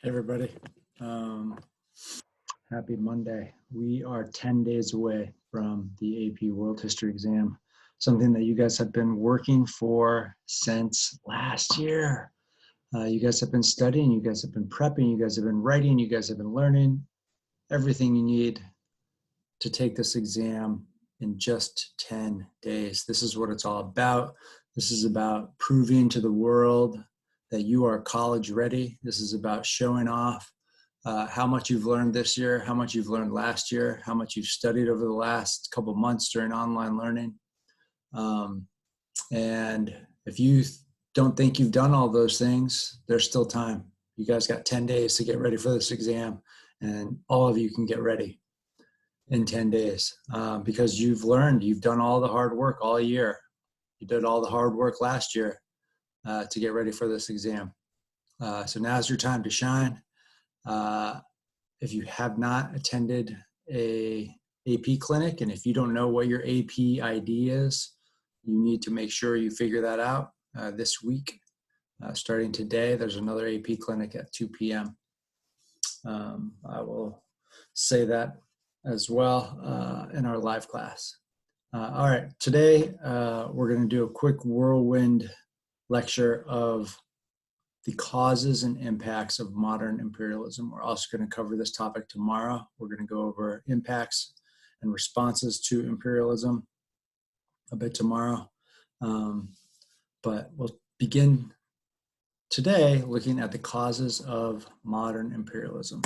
Hey everybody, um, happy Monday. We are 10 days away from the AP World History exam, something that you guys have been working for since last year. You guys have been studying, you guys have been prepping, you guys have been writing, you guys have been learning everything you need to take this exam in just 10 days. This is what it's all about. This is about proving to the world that you are college ready. This is about showing off how much you've learned this year, how much you've learned last year, how much you've studied over the last couple of months during online learning. And if you don't think you've done all those things, there's still time. You guys got 10 days to get ready for this exam, and all of you can get ready in 10 days because you've learned, you've done all the hard work all year. You did all the hard work last year to get ready for this exam. So now's your time to shine. If you have not attended a AP clinic, and if you don't know what your AP ID is, you need to make sure you figure that out this week. Starting today, there's another AP clinic at 2 p.m. I will say that as well in our live class. All right, today we're going to do a quick whirlwind lecture of the causes and impacts of modern imperialism. We're also going to cover this topic tomorrow. We're going to go over impacts and responses to imperialism a bit tomorrow. But we'll begin today looking at the causes of modern imperialism.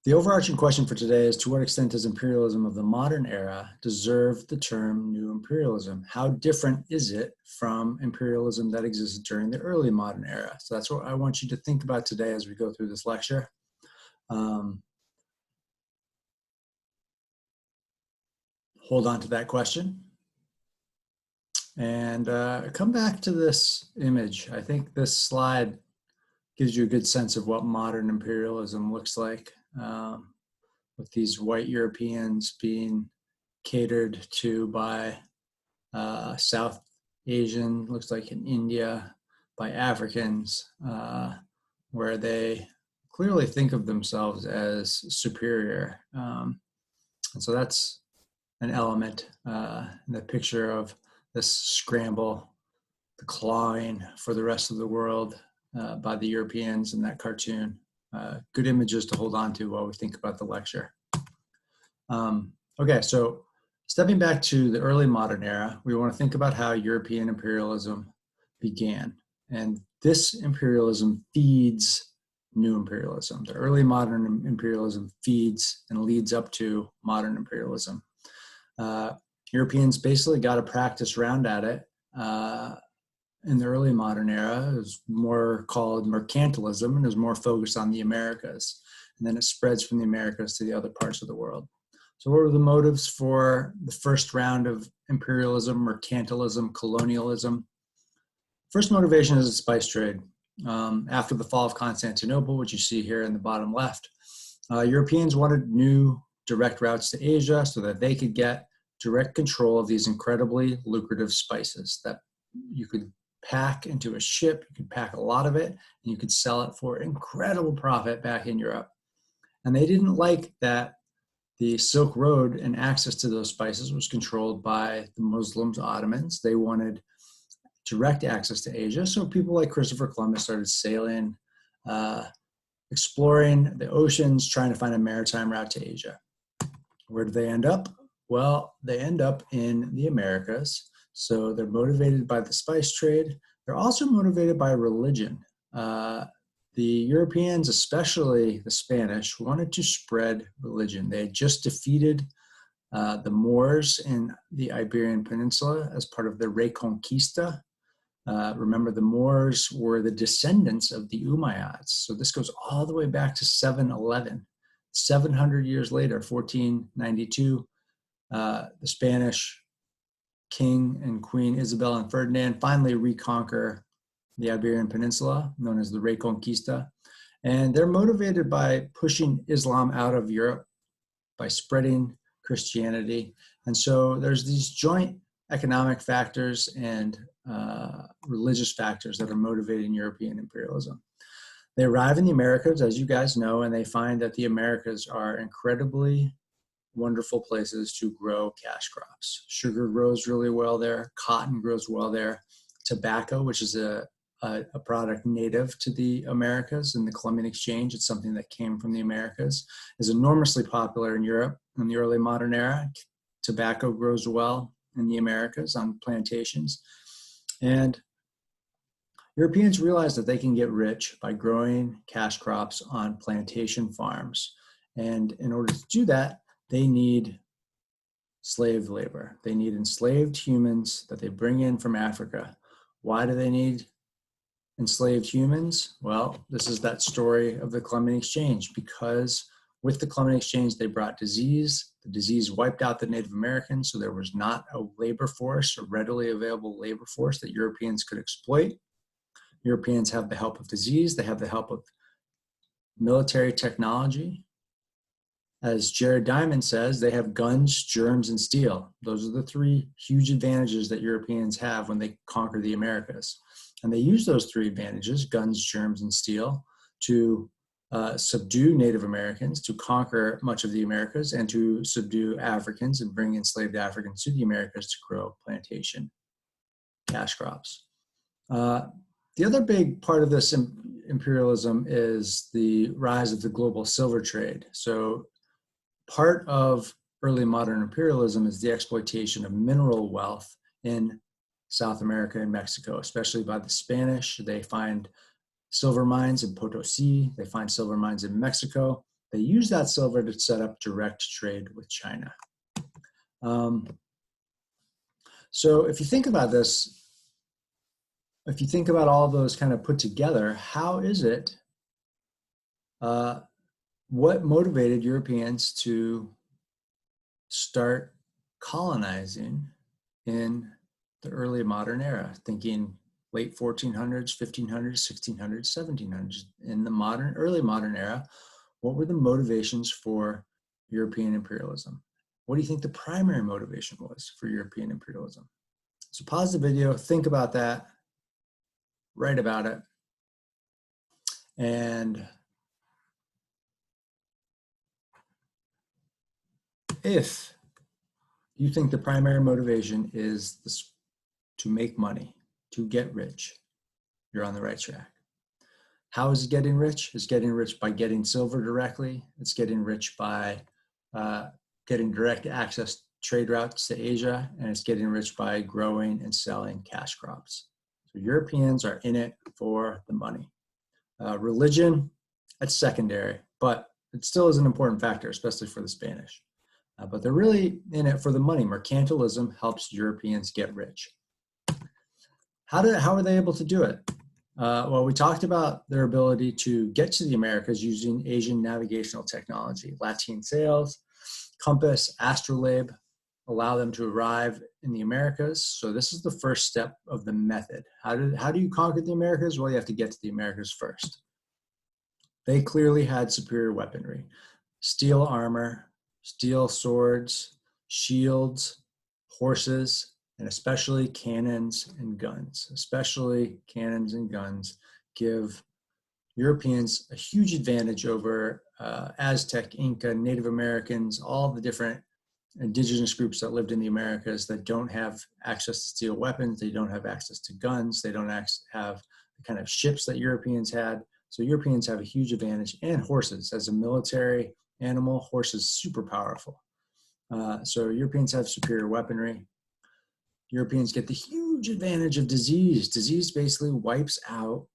The overarching question for today is, to what extent does imperialism of the modern era deserve the term new imperialism? How different is it from imperialism that existed during the early modern era? So that's what I want you to think about today as we go through this lecture. Hold on to that question. And come back to this image. I think this slide gives you a good sense of what modern imperialism looks like. With these white Europeans being catered to by South Asian, looks like in India, by Africans, where they clearly think of themselves as superior. And so that's an element in the picture of this scramble, the clawing for the rest of the world by the Europeans in that cartoon. Good images to hold on to while we think about the lecture. Okay, so stepping back to the early modern era, we want to think about how European imperialism began. And this imperialism feeds new imperialism. The early modern imperialism feeds and leads up to modern imperialism. Europeans basically got a practice round at it in the early modern era. It was more called mercantilism, and it was more focused on the Americas. And then it spreads from the Americas to the other parts of the world. So what were the motives for the first round of imperialism, mercantilism, colonialism? First motivation is the spice trade. After the fall of Constantinople, which you see here in the bottom left, Europeans wanted new direct routes to Asia so that they could get direct control of these incredibly lucrative spices that you could pack into a ship, you could pack a lot of it, and you could sell it for incredible profit back in Europe. And they didn't like that the Silk Road and access to those spices was controlled by the Muslims, Ottomans. They wanted direct access to Asia. So people like Christopher Columbus started sailing, exploring the oceans, trying to find a maritime route to Asia. Where do they end up? Well, they end up in the Americas. So they're motivated by the spice trade. They're also motivated by religion. The Europeans, especially the Spanish, wanted to spread religion. They had just defeated the Moors in the Iberian Peninsula as part of the Reconquista. Remember, the Moors were the descendants of the Umayyads. So this goes all the way back to 711. 700 years later, 1492, the Spanish King and Queen Isabel and Ferdinand finally reconquer the Iberian Peninsula, known as the Reconquista. And they're motivated by pushing Islam out of Europe, by spreading Christianity. And so there's these joint economic factors and religious factors that are motivating European imperialism. They arrive in the Americas, as you guys know, and they find that the Americas are incredibly wonderful places to grow cash crops. Sugar grows really well there. Cotton grows well there. Tobacco, which is a product native to the Americas and the Columbian Exchange, it's something that came from the Americas, is enormously popular in Europe in the early modern era. Tobacco grows well in the Americas on plantations. And Europeans realized that they can get rich by growing cash crops on plantation farms. And in order to do that, they need slave labor. They need enslaved humans that they bring in from Africa. Why do they need enslaved humans? Well, this is that story of the Columbian Exchange, because with the Columbian Exchange, they brought disease. The disease wiped out the Native Americans, so there was not a labor force, a readily available labor force that Europeans could exploit. Europeans have the help of disease. They have the help of military technology. As Jared Diamond says, they have guns, germs, and steel. Those are the three huge advantages that Europeans have when they conquer the Americas. And they use those three advantages, guns, germs, and steel, to subdue Native Americans, to conquer much of the Americas, and to subdue Africans and bring enslaved Africans to the Americas to grow plantation cash crops. The other big part of this imperialism is the rise of the global silver trade. So part of early modern imperialism is the exploitation of mineral wealth in South America and Mexico, especially by the Spanish. They find silver mines in Potosi. They find silver mines in Mexico. They use that silver to set up direct trade with China. So if you think about this, if you think about all those kind of put together, how is it, what motivated Europeans to start colonizing in the early modern era, thinking late 1400s, 1500s, 1600s, 1700s? In the early modern era, what were the motivations for European imperialism? What do you think the primary motivation was for European imperialism? So pause the video, think about that, write about it, and if you think the primary motivation is this, to make money, to get rich, you're on the right track. How is it getting rich? It's getting rich by getting silver directly. It's getting rich by getting direct access trade routes to Asia, and it's getting rich by growing and selling cash crops. So Europeans are in it for the money. Religion, that's secondary, but it still is an important factor, especially for the Spanish. But they're really in it for the money. Mercantilism helps Europeans get rich. How are they able to do it? Well, we talked about their ability to get to the Americas using Asian navigational technology. Latin sails, compass, astrolabe allow them to arrive in the Americas. So this is the first step of the method. How do you conquer the Americas? Well, you have to get to the Americas first. They clearly had superior weaponry. Steel armor, steel swords, shields, horses, and especially cannons and guns. Especially cannons and guns give Europeans a huge advantage over Aztec, Inca, Native Americans, all the different indigenous groups that lived in the Americas that don't have access to steel weapons. They don't have access to guns. They don't have the kind of ships that Europeans had. So Europeans have a huge advantage, and horses. As a military animal, horses super powerful. So Europeans have superior weaponry. Europeans get the huge advantage of disease. Disease basically wipes out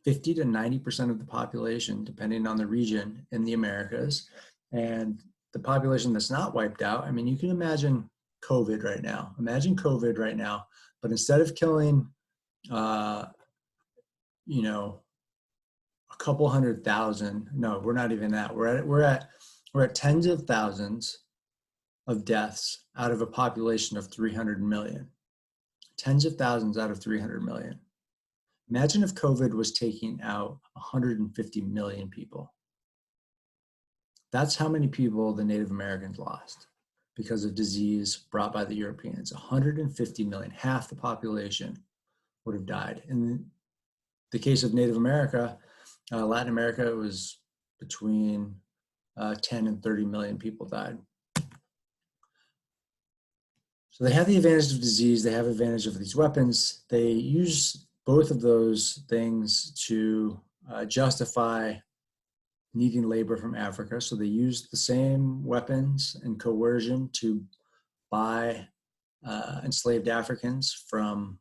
50 to 90% of the population, depending on the region in the Americas. And the population that's not wiped out, I mean, you can imagine COVID right now. Imagine COVID right now, but instead of killing, a couple 100,000, no, we're not even that. We're at tens of thousands of deaths out of a population of 300 million. Tens of thousands out of 300 million. Imagine if COVID was taking out 150 million people. That's how many people the Native Americans lost because of disease brought by the Europeans. 150 million, half the population would have died. And the case of Native America, Latin America, it was between 10 and 30 million people died. So they have the advantage of disease, they have advantage of these weapons. They use both of those things to justify needing labor from Africa. So they use the same weapons and coercion to buy enslaved Africans from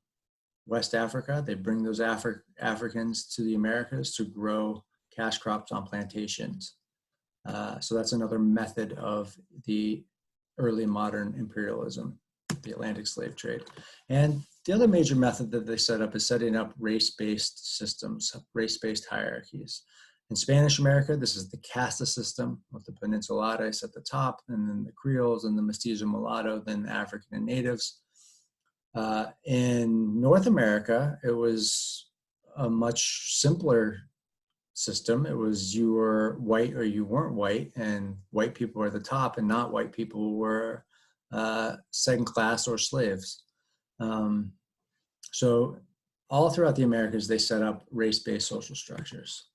West Africa. They bring those Africans to the Americas to grow cash crops on plantations. So that's another method of the early modern imperialism, the Atlantic slave trade. And the other major method that they set up is setting up race-based systems, race-based hierarchies. In Spanish America, this is the casta system with the Peninsulares at the top, and then the Creoles and the Mestizo Mulatto, then the African and natives. In North America, it was a much simpler system. It was you were white or you weren't white, and white people were at the top, and not white people were second class or slaves. So all throughout the Americas, they set up race-based social structures.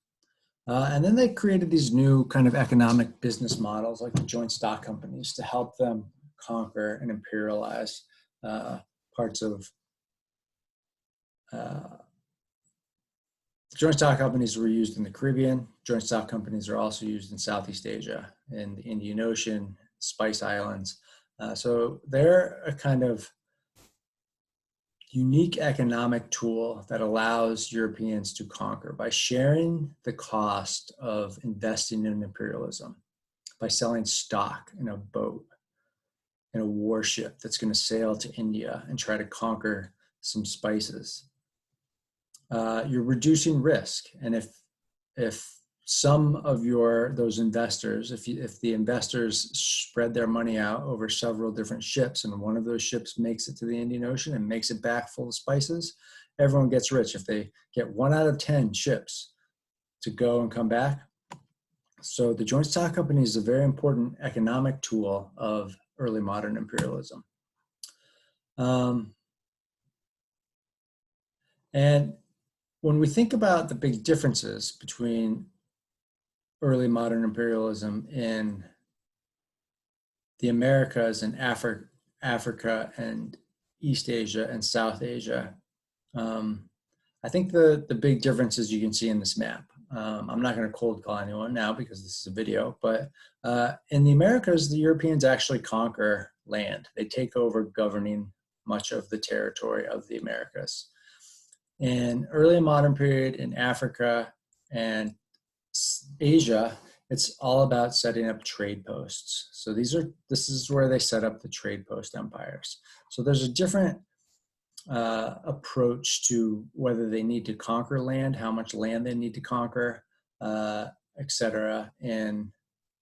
And then they created these new kind of economic business models like the joint stock companies to help them conquer and imperialize parts of joint stock companies were used in the Caribbean. Joint stock companies are also used in Southeast Asia, in the Indian Ocean, Spice Islands. So they're a kind of unique economic tool that allows Europeans to conquer by sharing the cost of investing in imperialism, by selling stock in a boat, in a warship that's going to sail to India and try to conquer some spices. You're reducing risk, and if some of those investors, if the investors spread their money out over several different ships, and one of those ships makes it to the Indian Ocean and makes it back full of spices, everyone gets rich. If they get 1 out of 10 ships to go and come back. So the joint stock company is a very important economic tool of early modern imperialism. And when we think about the big differences between early modern imperialism in the Americas and Africa and East Asia and South Asia, I think the big differences you can see in this map. I'm not going to cold call anyone now because this is a video, but in the Americas, the Europeans actually conquer land. They take over governing much of the territory of the Americas. In early modern period in Africa and Asia, it's all about setting up trade posts. So this is where they set up the trade post empires. So there's a different approach to whether they need to conquer land, how much land they need to conquer, etc. in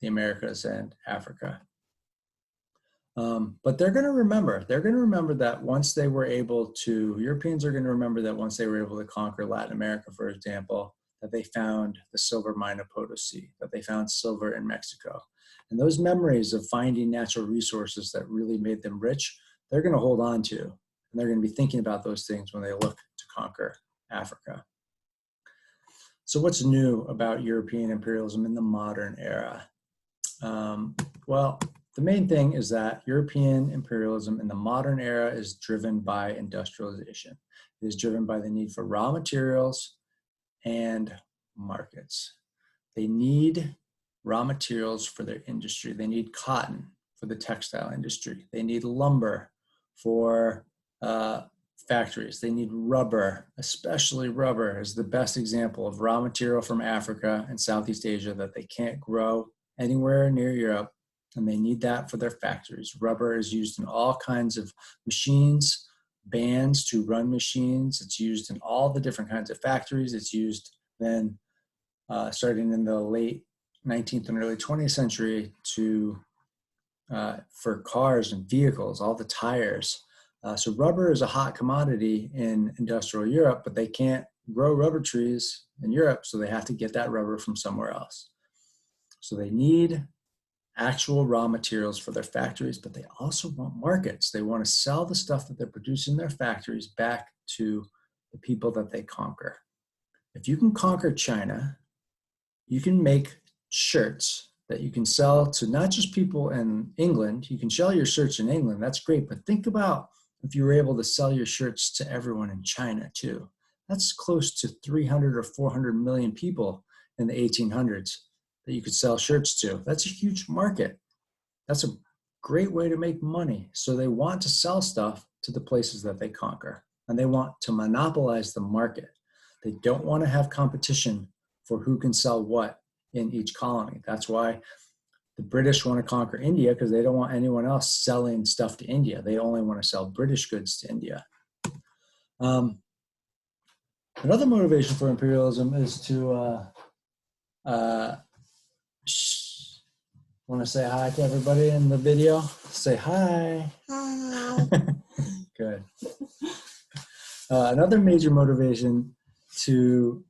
the Americas and Africa. But they're going to remember that once they were able to, Europeans are going to remember that once they were able to conquer Latin America, for example, that they found the silver mine of Potosi, that they found silver in Mexico. And those memories of finding natural resources that really made them rich, they're going to hold on to. And they're going to be thinking about those things when they look to conquer Africa. So what's new about European imperialism in the modern era? Well, the main thing is that European imperialism in the modern era is driven by industrialization. It is driven by the need for raw materials and markets. They need raw materials for their industry. They need cotton for the textile industry. They need lumber for factories. They need rubber, especially rubber is the best example of raw material from Africa and Southeast Asia that they can't grow anywhere near Europe, and they need that for their factories. Rubber is used in all kinds of machines, bands to run machines. It's used in all the different kinds of factories. It's used then starting in the late 19th and early 20th century for cars and vehicles, all the tires. So rubber is a hot commodity in industrial Europe, but they can't grow rubber trees in Europe, so they have to get that rubber from somewhere else. So they need actual raw materials for their factories, but they also want markets. They want to sell the stuff that they're producing in their factories back to the people that they conquer. if you can conquer China, you can make shirts that you can sell to not just people in England. You can sell your shirts in England, that's great, but think about if you were able to sell your shirts to everyone in China too. That's close to 300 or 400 million people in the 1800s that you could sell shirts to. That's a huge market. That's a great way to make money. So they want to sell stuff to the places that they conquer, and they want to monopolize the market. They don't want to have competition for who can sell what in each colony. That's why the British want to conquer India, because they don't want anyone else selling stuff to India. They only want to sell British goods to India. Another motivation for imperialism is to want to say hi to everybody in the video. Say hi. Hi. Good. Another major motivation to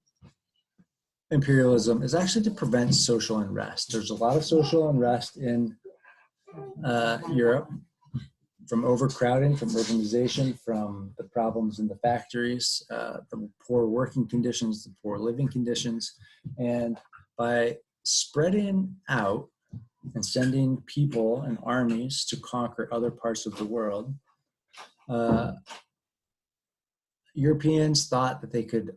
imperialism is actually to prevent social unrest. There's a lot of social unrest in Europe, from overcrowding, from urbanization, from the problems in the factories, the poor working conditions, the poor living conditions. And by spreading out and sending people and armies to conquer other parts of the world, Europeans thought that they could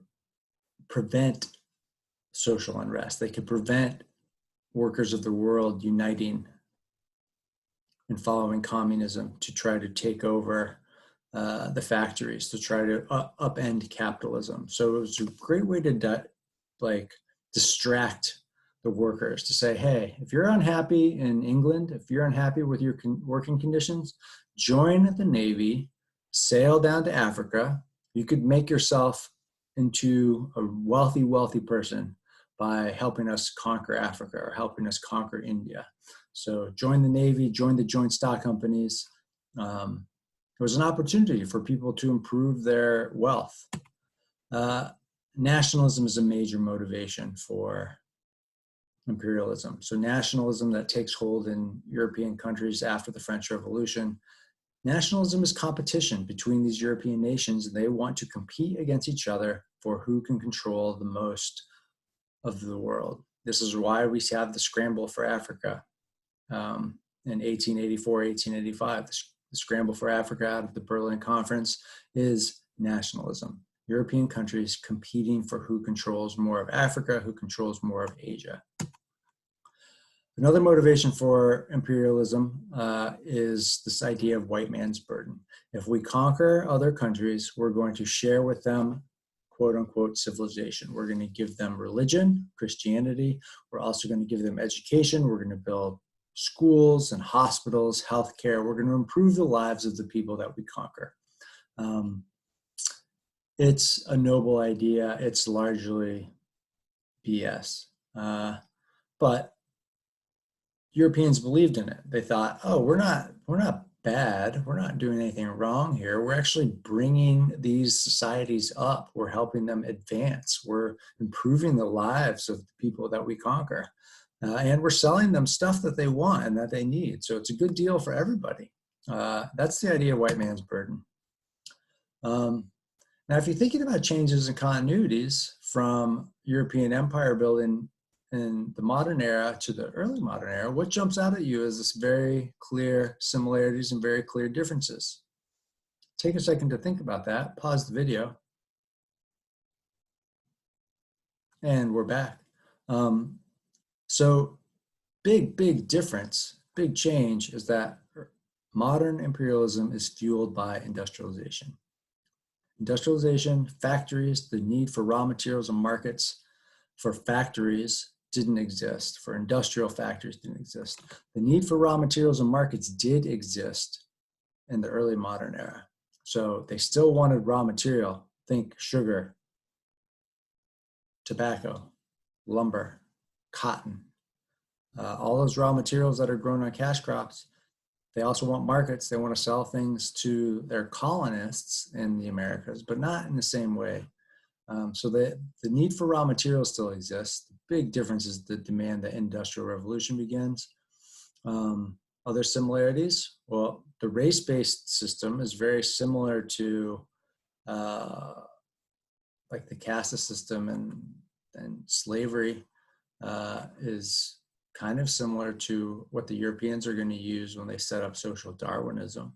prevent social unrest. They could prevent workers of the world uniting and following communism to try to take over the factories, to try to upend capitalism. So it was a great way to distract the workers, to say, hey, if you're unhappy in England, if you're unhappy with your working conditions, join the Navy, sail down to Africa. You could make yourself into a wealthy, wealthy person by helping us conquer Africa or helping us conquer India. So join the Navy, join the joint stock companies. It was an opportunity for people to improve their wealth. Nationalism is a major motivation for imperialism. So nationalism that takes hold in European countries after the French Revolution. Nationalism is competition between these European nations, and they want to compete against each other for who can control the most of the world. This is why we have the scramble for Africa in 1884, 1885. The scramble for Africa out of the Berlin Conference is nationalism. European countries competing for who controls more of Africa, who controls more of Asia. Another motivation for imperialism is this idea of white man's burden. If we conquer other countries, we're going to share with them, quote unquote, civilization. We're going to give them religion, Christianity. We're also going to give them education. We're going to build schools and hospitals, healthcare. We're going to improve the lives of the people that we conquer. It's a noble idea. It's largely BS. But Europeans believed in it. They thought, oh, we're not bad. We're not doing anything wrong here. We're actually bringing these societies up. We're helping them advance. We're improving the lives of the people that we conquer. And we're selling them stuff that they want and that they need. So it's a good deal for everybody. That's the idea of white man's burden. Now, if you're thinking about changes and continuities from European empire building in the modern era to the early modern era, what jumps out at you is this very clear similarities and very clear differences. Take a second to think about that. Pause the video. And we're back. So big difference, big change is that modern imperialism is fueled by industrialization. Industrialization, factories, the need for raw materials and markets for factories didn't exist, for industrial factories didn't exist. The need for raw materials and markets did exist in the early modern era. So they still wanted raw material. Think sugar, tobacco, lumber, cotton, all those raw materials that are grown on cash crops. They also want markets. They want to sell things to their colonists in the Americas, but not in the same way. So the need for raw materials still exists. The big difference is the demand that Industrial Revolution begins. Other similarities, well, the race-based system is very similar to like the caste system and slavery is kind of similar to what the Europeans are going to use when they set up social Darwinism.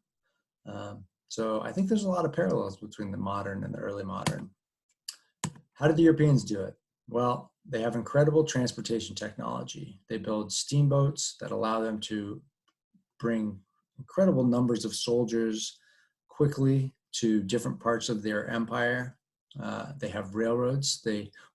So I think there's a lot of parallels between the modern and the early modern. How did the Europeans do it? Well, they have incredible transportation technology. They build steamboats that allow them to bring incredible numbers of soldiers quickly to different parts of their empire. They have railroads.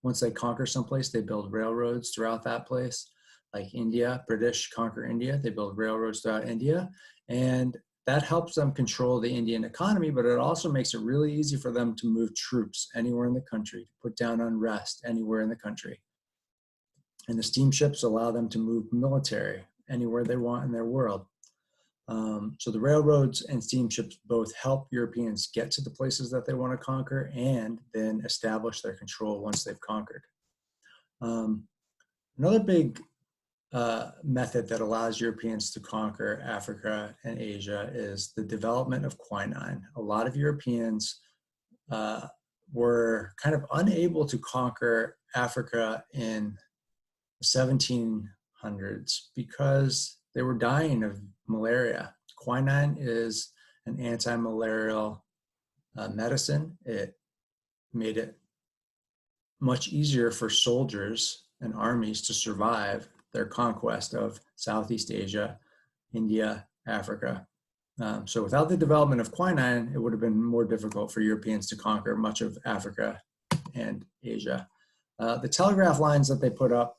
Once they conquer someplace, they build railroads throughout that place. Like India, British conquer India, they build railroads throughout India. And that helps them control the Indian economy, but it also makes it really easy for them to move troops anywhere in the country, to put down unrest anywhere in the country. And the steamships allow them to move military anywhere they want in their world. So the railroads and steamships both help Europeans get to the places that they want to conquer and then establish their control once they've conquered. Another big method that allows Europeans to conquer Africa and Asia is the development of quinine. A lot of Europeans were kind of unable to conquer Africa in the 1700s because they were dying of malaria. Quinine is an anti-malarial medicine. It made it much easier for soldiers and armies to survive their conquest of Southeast Asia, India, Africa. So without the development of quinine, it would have been more difficult for Europeans to conquer much of Africa and Asia. The telegraph lines that they put up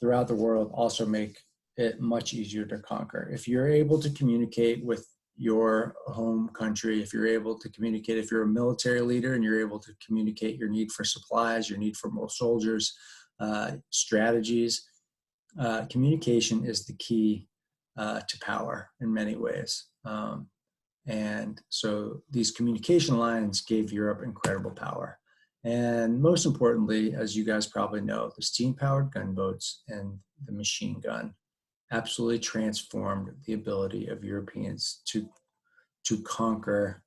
throughout the world also make it much easier to conquer. If you're able to communicate with your home country, if you're able to communicate, if you're a military leader and you're able to communicate your need for supplies, your need for more soldiers, strategies, communication is the key to power in many ways. And so these communication lines gave Europe incredible power. And most importantly, as you guys probably know, the steam-powered gunboats and the machine gun absolutely transformed the ability of Europeans to conquer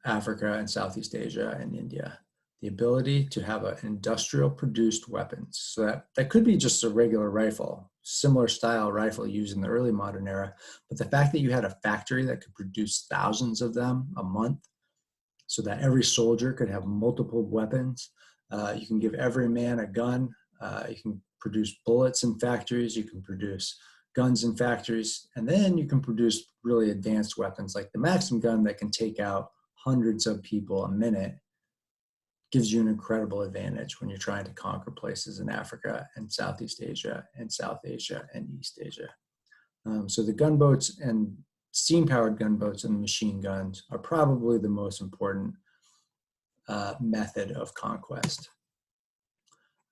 Africa and Southeast Asia and India. The ability to have an industrial produced weapons. So that could be just a regular rifle, similar style rifle used in the early modern era, but the fact that you had a factory that could produce thousands of them a month so that every soldier could have multiple weapons. You can give every man a gun. You can produce bullets in factories. You can produce guns in factories. And then you can produce really advanced weapons like the Maxim gun that can take out hundreds of people a minute. Gives you an incredible advantage when you're trying to conquer places in Africa and Southeast Asia and South Asia and East Asia. So the gunboats and steam-powered gunboats and machine guns are probably the most important method of conquest.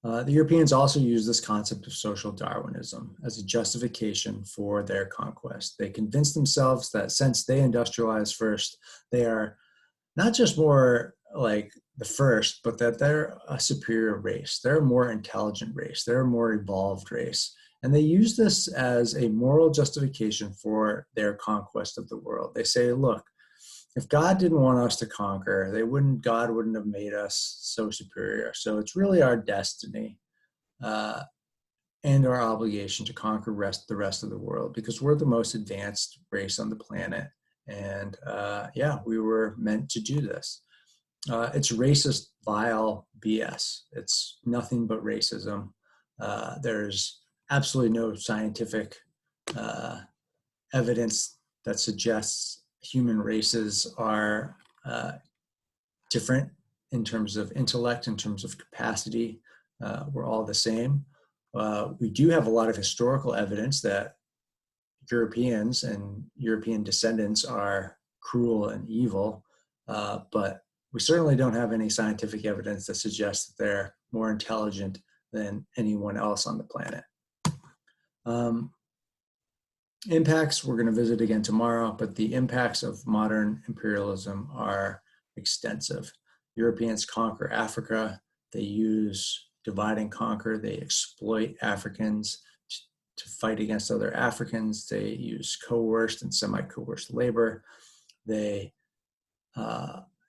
The Europeans also use this concept of social Darwinism as a justification for their conquest. They convinced themselves that since they industrialized first, they are not just more like the first, but that they're a superior race. They're a more intelligent race. They're a more evolved race. And they use this as a moral justification for their conquest of the world. They say, look, if God didn't want us to conquer, God wouldn't have made us so superior. So it's really our destiny and our obligation to conquer the rest of the world because we're the most advanced race on the planet. And we were meant to do this. It's racist, vile BS. It's nothing but racism. There's absolutely no scientific evidence that suggests human races are different in terms of intellect, in terms of capacity. We're all the same. We do have a lot of historical evidence that Europeans and European descendants are cruel and evil, but we certainly don't have any scientific evidence that suggests that they're more intelligent than anyone else on the planet. Impacts we're going to visit again tomorrow, but the impacts of modern imperialism are extensive. Europeans conquer Africa. They use divide and conquer. They exploit Africans to fight against other Africans. They use coerced and semi-coerced labor. They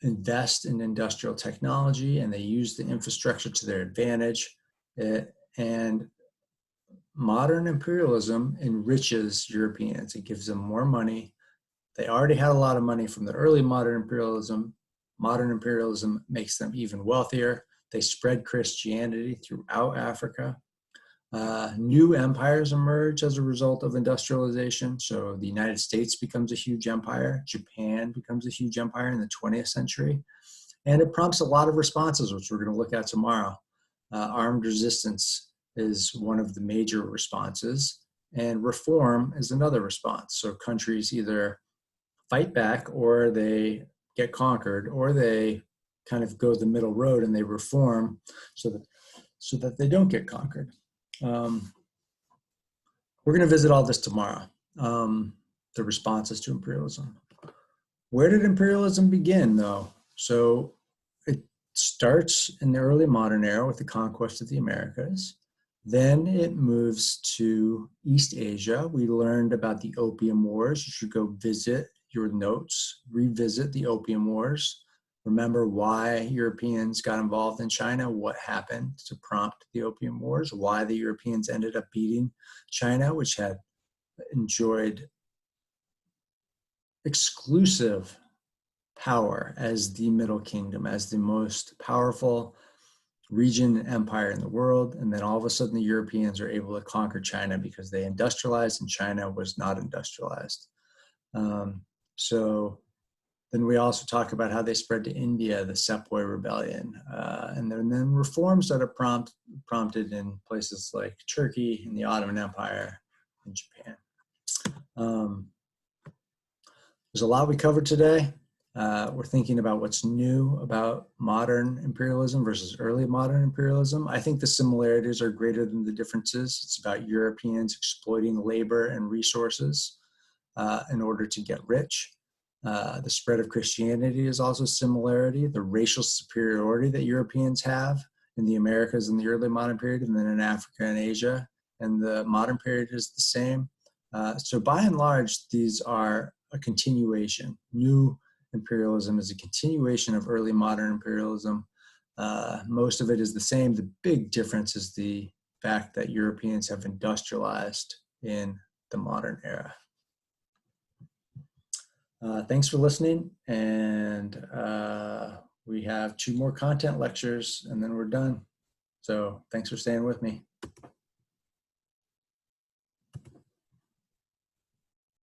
invest in industrial technology, and they use the infrastructure to their advantage. And modern imperialism enriches Europeans. It gives them more money. They already had a lot of money from the early modern imperialism. Modern imperialism makes them even wealthier. They spread Christianity throughout Africa. New empires emerge as a result of industrialization. So the United States becomes a huge empire. Japan becomes a huge empire in the 20th century. And it prompts a lot of responses, which we're going to look at tomorrow. Armed resistance is one of the major responses, and reform is another response. So countries either fight back, or they get conquered, or they kind of go the middle road and they reform so that they don't get conquered. We're going to visit all this tomorrow, the responses to imperialism. Where did imperialism begin, though? So it starts in the early modern era with the conquest of the Americas. Then it moves to East Asia. We learned about the Opium Wars. You should go visit your notes, revisit the Opium Wars. Remember why Europeans got involved in China, what happened to prompt the Opium Wars, why the Europeans ended up beating China, which had enjoyed exclusive power as the Middle Kingdom, as the most powerful region and empire in the world. And then all of a sudden the Europeans are able to conquer China because they industrialized and China was not industrialized. So then we also talk about how they spread to India, the Sepoy Rebellion, and then reforms that are prompted in places like Turkey and the Ottoman Empire and Japan. There's a lot we covered today. We're thinking about what's new about modern imperialism versus early modern imperialism. I think the similarities are greater than the differences. It's about Europeans exploiting labor and resources in order to get rich. The spread of Christianity is also a similarity. The racial superiority that Europeans have in the Americas in the early modern period, and then in Africa and Asia, and the modern period is the same. So by and large, these are a continuation. New imperialism is a continuation of early modern imperialism. Most of it is the same. The big difference is the fact that Europeans have industrialized in the modern era. Thanks for listening, and we have 2 more content lectures and then we're done. So thanks for staying with me.